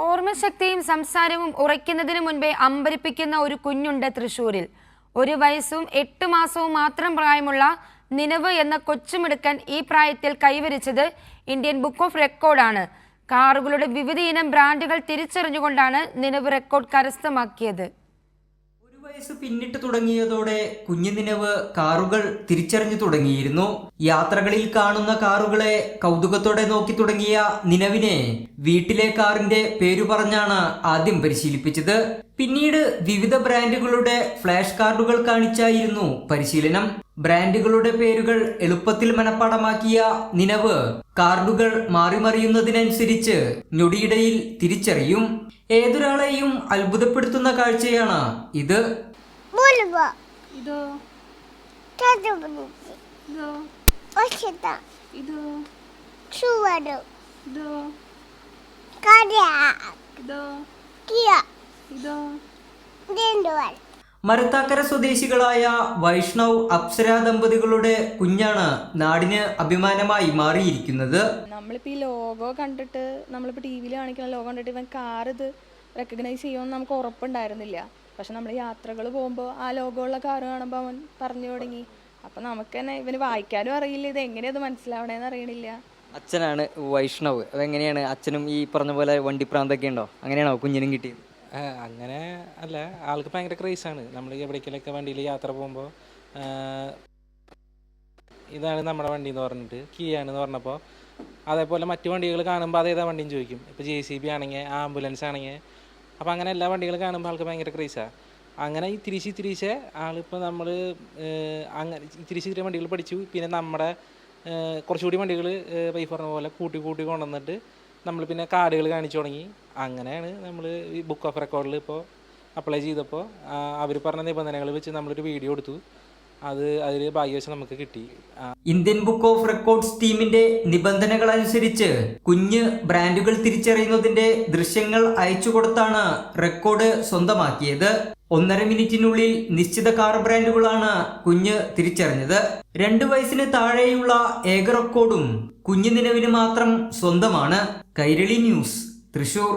ഓർമ്മശക്തിയും സംസാരവും ഉറയ്ക്കുന്നതിന് മുൻപേ അമ്പരിപ്പിക്കുന്ന ഒരു കുഞ്ഞുണ്ട് തൃശ്ശൂരിൽ. 1 വയസ്സും 8 മാസവും മാത്രം പ്രായമുള്ള നിനവ് എന്ന കൊച്ചുമിടുക്കൻ ഈ പ്രായത്തിൽ കൈവരിച്ചത് ഇന്ത്യൻ ബുക്ക് ഓഫ് റെക്കോർഡാണ്. കാറുകളുടെ വിവിധ ഇനം ബ്രാൻഡുകൾ തിരിച്ചറിഞ്ഞുകൊണ്ടാണ് നിനവ് റെക്കോർഡ് കരസ്ഥമാക്കിയത്. 1 വയസ്സ് പിന്നിട്ട് തുടങ്ങിയതോടെ കുഞ്ഞു നിനവ് കാറുകൾ തിരിച്ചറിഞ്ഞു തുടങ്ങിയിരുന്നു. യാത്രകളിൽ കാണുന്ന കാറുകളെ കൗതുകത്തോടെ നോക്കി തുടങ്ങിയ നിനവിനെ വീട്ടിലെ കാറിന്റെ പേരു പറഞ്ഞാണ് ആദ്യം പരിശീലിപ്പിച്ചത്. പിന്നീട് വിവിധ ബ്രാൻഡുകളുടെ ഫ്ലാഷ് കാർഡുകൾ കാണിച്ചായിരുന്നു പരിശീലനം. ബ്രാൻഡുകളുടെ പേരുകൾ എളുപ്പത്തിൽ മനഃപ്പാടമാക്കിയ നിനവ് കാർഡുകൾ മാറിമറിയുന്നതിനനുസരിച്ച് ഞൊടിയിടയിൽ തിരിച്ചറിയും. ഏതൊരാളെയും അത്ഭുതപ്പെടുത്തുന്ന കാഴ്ചയാണ് ഇത്. മരത്താക്കര സ്വദേശികളായ വൈഷ്ണവ് അപ്സര ദമ്പതികളുടെ കുഞ്ഞാണ് നാടിന് അഭിമാനമായി മാറിയിരിക്കുന്നത്. നമ്മളിപ്പോൾ ഈ ലോഗോ കണ്ടിട്ട് നമ്മളിപ്പോൾ ടി വിയിൽ കാണിക്കുന്ന ലോഗോ കണ്ടിട്ട് ഇവൻ കാർ ഇത് റെക്കഗ്നൈസ് ചെയ്യുമെന്ന് നമുക്ക് ഉറപ്പുണ്ടായിരുന്നില്ല. പക്ഷെ നമ്മൾ യാത്രകൾ പോകുമ്പോൾ ആ ലോഗോ ഉള്ള കാറ് കാണുമ്പോൾ അവൻ പറഞ്ഞു തുടങ്ങി. അപ്പം നമുക്ക് തന്നെ ഇവന് വായിക്കാനും അറിയില്ല, ഇത് എങ്ങനെയത് മനസ്സിലാവണേന്ന് അറിയണില്ല. അച്ഛനാണ് വൈഷ്ണവ്. അതെങ്ങനെയാണ് അച്ഛനും ഈ പറഞ്ഞ പോലെ വണ്ടിപ്രാന്തൊക്കെ ഉണ്ടോ? അങ്ങനെയാണോ കുഞ്ഞിനും കിട്ടിയത്? അങ്ങനെ അല്ല, ആൾക്ക് ഭയങ്കര ക്രേസാണ്. നമ്മൾ എവിടേക്കിലൊക്കെ വണ്ടിയിൽ യാത്ര പോകുമ്പോൾ ഇതാണ് നമ്മുടെ വണ്ടി എന്ന് പറഞ്ഞിട്ട് കീയാണെന്ന് പറഞ്ഞപ്പോൾ അതേപോലെ മറ്റു വണ്ടികൾ കാണുമ്പോൾ അതേതാ വണ്ടിന്ന് ചോദിക്കും. ഇപ്പോൾ JCB ആണെങ്കിൽ ആംബുലൻസ് ആണെങ്കിൽ അപ്പോൾ അങ്ങനെ എല്ലാ വണ്ടികളും കാണുമ്പോൾ ആൾക്ക് ഭയങ്കര ക്രേസാണ്. അങ്ങനെ തിരിച്ച് ആളിപ്പോൾ നമ്മൾ അങ്ങനെ തിരിച്ച് വണ്ടികൾ പഠിച്ചു. പിന്നെ നമ്മുടെ കുറച്ചുകൂടി വണ്ടികൾ വൈഫ് പറഞ്ഞ പോലെ കൂട്ടി കൊണ്ടുവന്നിട്ട് നമ്മൾ പിന്നെ കാർഡുകൾ കാണിച്ചു തുടങ്ങി. അങ്ങനെയാണ് നമ്മൾ ഈ ബുക്ക് ഓഫ് റെക്കോർഡിൽ ഇപ്പോൾ അപ്ലൈ ചെയ്തപ്പോൾ അവർ പറഞ്ഞ നിബന്ധനകൾ വെച്ച് നമ്മളൊരു വീഡിയോ എടുത്തു. അതിൽ ഭാഗ്യവശം നമുക്ക് കിട്ടി. ഇന്ത്യൻ ബുക്ക് ഓഫ് റെക്കോർഡ്സ് ടീമിന്റെ നിബന്ധനകൾ അനുസരിച്ച് കുഞ്ഞ് ബ്രാൻഡുകൾ തിരിച്ചറിയുന്നതിന്റെ ദൃശ്യങ്ങൾ അയച്ചു കൊടുത്താണ് റെക്കോർഡ് സ്വന്തമാക്കിയത്. 1.5 മിനിറ്റിനുള്ളിൽ നിശ്ചിത കാർ ബ്രാൻഡുകളാണ് കുഞ്ഞ് തിരിച്ചറിഞ്ഞത്. 2 വയസ്സിന് താഴെയുള്ള ഏക റെക്കോർഡും കുഞ്ഞു നിലവിന് മാത്രം സ്വന്തമാണ്. കൈരളി ന്യൂസ്, തൃശൂർ.